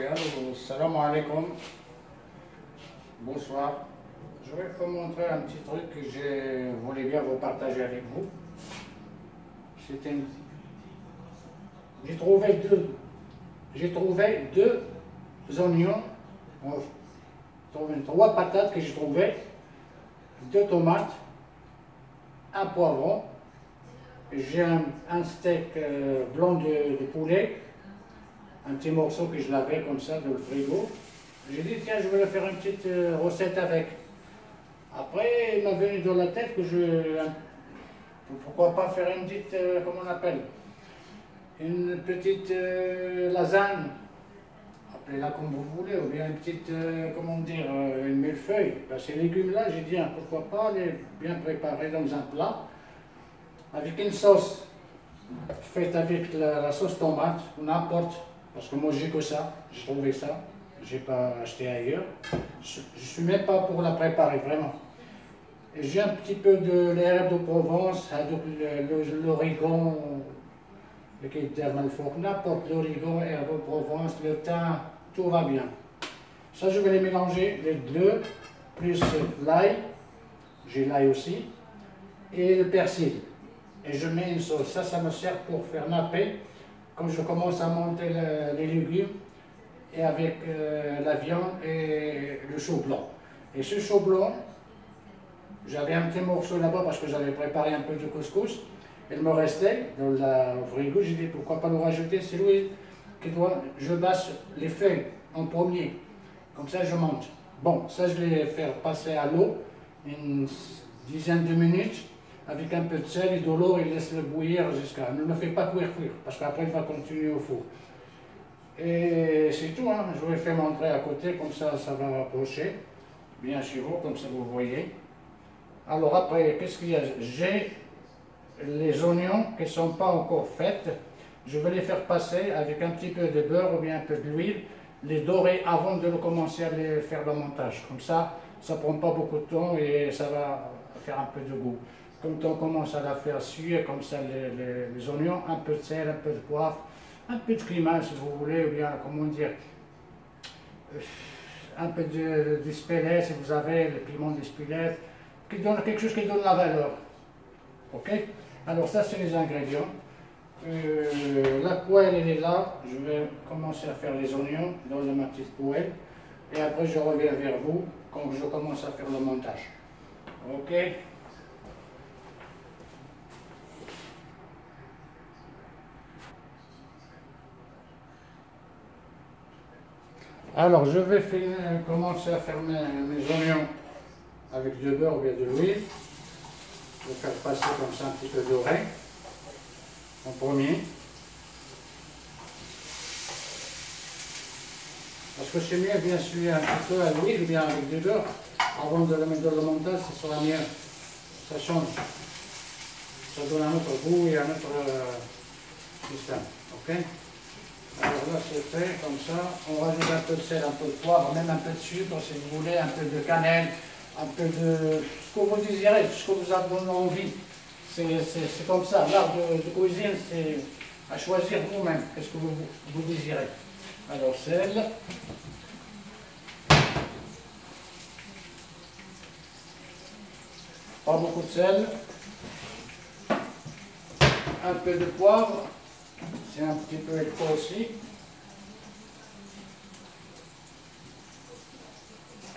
Allô, salam alaikum. Bonsoir. Je vais vous montrer un petit truc que je voulais bien vous partager avec vous. J'ai trouvé deux oignons, trois patates que j'ai trouvées, deux tomates, un poivron. J'ai un steak blanc de poulet, un petit morceau que je l'avais comme ça dans le frigo. J'ai dit tiens, je vais faire une petite recette avec. Après, il m'a venu dans la tête que pourquoi pas faire une petite, comment on appelle, une petite lasagne, appelez-la comme vous voulez, ou bien une petite, comment dire, une millefeuille. Ben, ces légumes-là, j'ai dit, hein, pourquoi pas les bien préparer dans un plat, avec une sauce faite avec la sauce tomate, ou n'importe, parce que moi j'ai que ça, j'ai trouvé ça, j'ai pas acheté ailleurs. Je suis même pas pour la préparer, vraiment. J'ai un petit peu de l'herbe de Provence, l'origan, n'importe l'origan, herbe de Provence, le thym, tout va bien. Ça, je vais les mélanger, les deux, plus l'ail, j'ai l'ail aussi, et le persil. Et je mets une sauce. Ça me sert pour faire napper, quand je commence à monter les légumes, et avec la viande et le chou blanc. Et ce chou blanc, j'avais un petit morceau là-bas parce que j'avais préparé un peu de couscous. Il me restait dans le frigo. J'ai dit pourquoi pas le rajouter. C'est lui qui doit. Je basse les feuilles en premier. Comme ça, je monte. Bon, ça, je vais faire passer à l'eau une dizaine de minutes avec un peu de sel et de l'eau et laisse le bouillir jusqu'à. Ne le fais pas cuire parce qu'après, il va continuer au four. Et c'est tout. Hein. Je vais faire montrer à côté. Comme ça, ça va approcher. Bien chez vous, comme ça, vous voyez. Alors après, qu'est-ce qu'il y a? J'ai les oignons qui ne sont pas encore faits. Je vais les faire passer avec un petit peu de beurre ou bien un peu d'huile, les dorer avant de commencer à les faire le montage. Comme ça ne prend pas beaucoup de temps et ça va faire un peu de goût. Quand on commence à la faire suer comme ça les oignons, un peu de sel, un peu de poivre, un peu de cumin si vous voulez, ou bien comment dire, un peu de spelette si vous avez, le piment de spelette, qui donne quelque chose qui donne la valeur. Ok? Alors ça c'est les ingrédients. La poêle elle est là. Je vais commencer à faire les oignons dans ma petite poêle. Et après je reviens vers vous quand je commence à faire le montage. Ok? Alors je vais commencer à faire mes oignons avec du beurre ou bien de l'huile. Je vais faire passer comme ça un petit peu doré en premier. Parce que c'est mieux bien sûr un petit peu à l'huile ou bien avec du beurre. Avant de le mettre dans le montage, ce sera mieux. Ça change. Ça donne un autre goût et un autre système. Ok? Alors là c'est fait comme ça. On rajoute un peu de sel, un peu de poivre, même un peu de sucre si vous voulez, un peu de cannelle. Un peu de ce que vous désirez, ce que vous avez envie. C'est comme ça. L'art de cuisine, c'est à choisir vous-même. Qu'est-ce que vous désirez. Alors, sel. Pas beaucoup de sel. Un peu de poivre. C'est un petit peu extra aussi.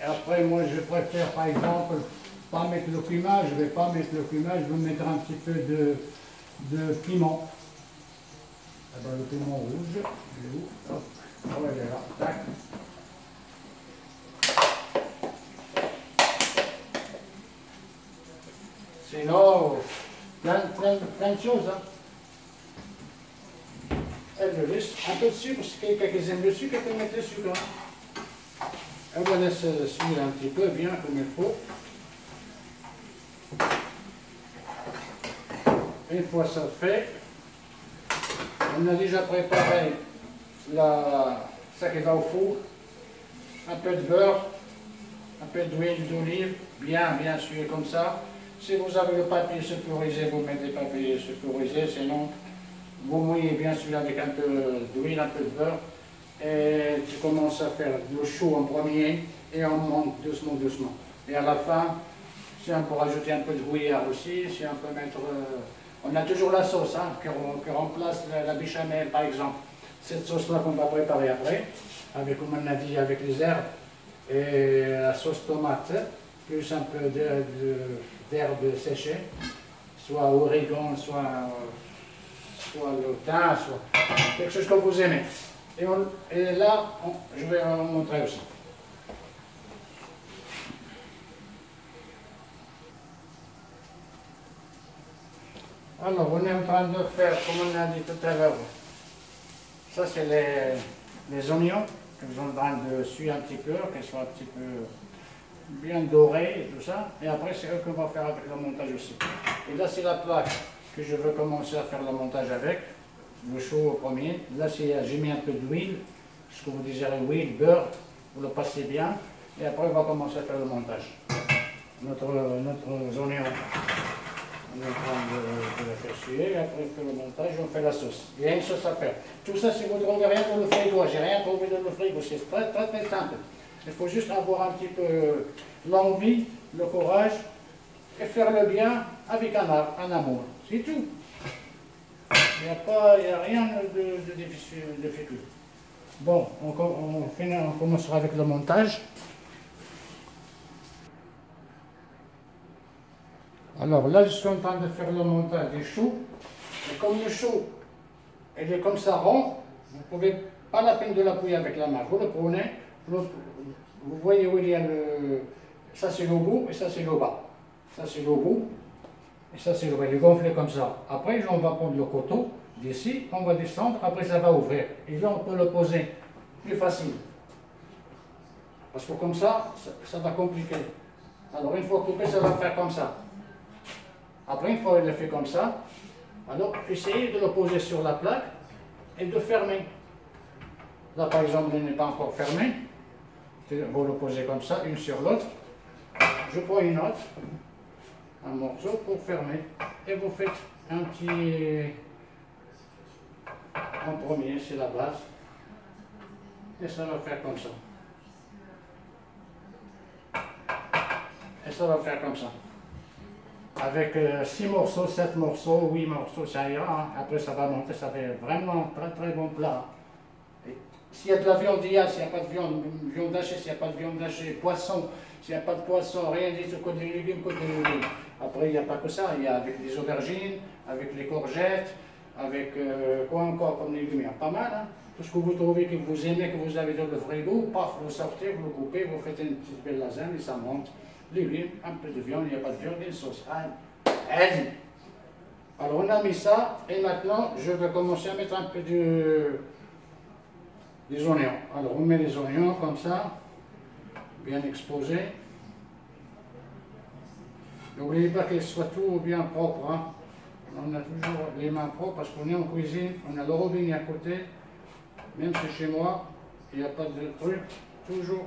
Et après, moi, je préfère, par exemple, pas mettre le cumin, je ne vais pas mettre le cumin, je vais mettre un petit peu de piment. Eh ben, le piment rouge, il est où? Hop, oh, il est là, tac. Sinon, plein de choses, hein. Et le lisse, un peu de sucre, si quelqu'un qui aime le sucre, il peut mettre le sucre, hein. On va laisser suivre un petit peu, bien comme il faut. Une fois ça fait, on a déjà préparé ça qui va au four. Un peu de beurre, un peu d'huile d'olive, bien sûr comme ça. Si vous avez le papier sulfurisé, vous mettez le papier sulfurisé, sinon vous mouillez bien sûr avec un peu d'huile, un peu de beurre. Et tu commences à faire le chou en premier et on monte doucement, doucement. Et à la fin, si on peut rajouter un peu de gruyère aussi, si on peut mettre... on a toujours la sauce hein, qui remplace la béchamel par exemple. Cette sauce-là qu'on va préparer après, avec, comme on a dit, avec les herbes et la sauce tomate, plus un peu d'herbes séchées, soit origan, soit le thym, soit quelque chose que vous aimez. Et là, je vais vous montrer aussi. Alors, on est en train de faire, comme on a dit tout à l'heure, ça c'est les oignons que nous sommes en train de suer un petit peu, qu'ils soient un petit peu bien dorés et tout ça. Et après, c'est eux qu'on va faire avec le montage aussi. Et là, c'est la plaque que je veux commencer à faire le montage avec. Le chaud au premier. Là, j'ai mis un peu d'huile, ce que vous désirez, huile, beurre, vous le passez bien. Et après, on va commencer à faire le montage. Notre oignon. On est en train de la faire suer, après on fait le montage, on fait la sauce. Il y a une sauce à faire. Tout ça, si vous ne trouvez rien dans le frigo, j'ai rien trouvé dans le frigo, c'est très simple. Il faut juste avoir un petit peu l'envie, le courage, et faire le bien avec un amour. C'est tout. Il n'y a rien de difficile. Bon, on commencera avec le montage. Alors là, je suis en train de faire le montage des choux. Et comme le chou, il est comme ça rond, vous ne pouvez pas la peine de l'appuyer avec la main. Vous le prenez, vous voyez où il y a le... Ça c'est le bout et ça c'est le bas. Ça c'est le bout et ça c'est le bas. Il est gonflé comme ça. Après, on va prendre le couteau d'ici, on va descendre, après ça va ouvrir. Et là, on peut le poser plus facile. Parce que comme ça va compliquer. Alors une fois coupé, ça va faire comme ça. Après, une fois qu'il le fait comme ça, alors essayez de le poser sur la plaque et de fermer. Là, par exemple, il n'est pas encore fermé. Vous le posez comme ça, une sur l'autre. Je prends une autre, un morceau pour fermer. Et vous faites un petit... En premier, c'est la base. Et ça va faire comme ça. Et ça va faire comme ça. Avec 6 morceaux, 7 morceaux, 8 morceaux, ça ira. Hein. Après, ça va monter, ça fait vraiment un très bon plat. S'il y a de la viande, s'il n'y a pas de viande hachée, s'il n'y a pas de viande hachée, poisson, s'il n'y a pas de poisson, rien du tout, que des légumes, que des légumes. Après, il n'y a pas que ça, il y a avec les aubergines, avec les courgettes, avec quoi encore comme légumes, il y a pas mal. Hein. Tout ce que vous trouvez, que vous aimez, que vous avez dans le frigo, paf, vous sortez, vous le coupez, vous faites une petite belle lasagne et ça monte. Légumes, un peu de viande, il n'y a pas de viande, une sauce. Allez. Alors on a mis ça et maintenant je vais commencer à mettre un peu des oignons. Alors on met les oignons comme ça, bien exposés. N'oubliez pas qu'ils soient tout bien propres. Hein. On a toujours les mains propres parce qu'on est en cuisine, on a le robinet à côté. Même si chez moi, il n'y a pas de truc, toujours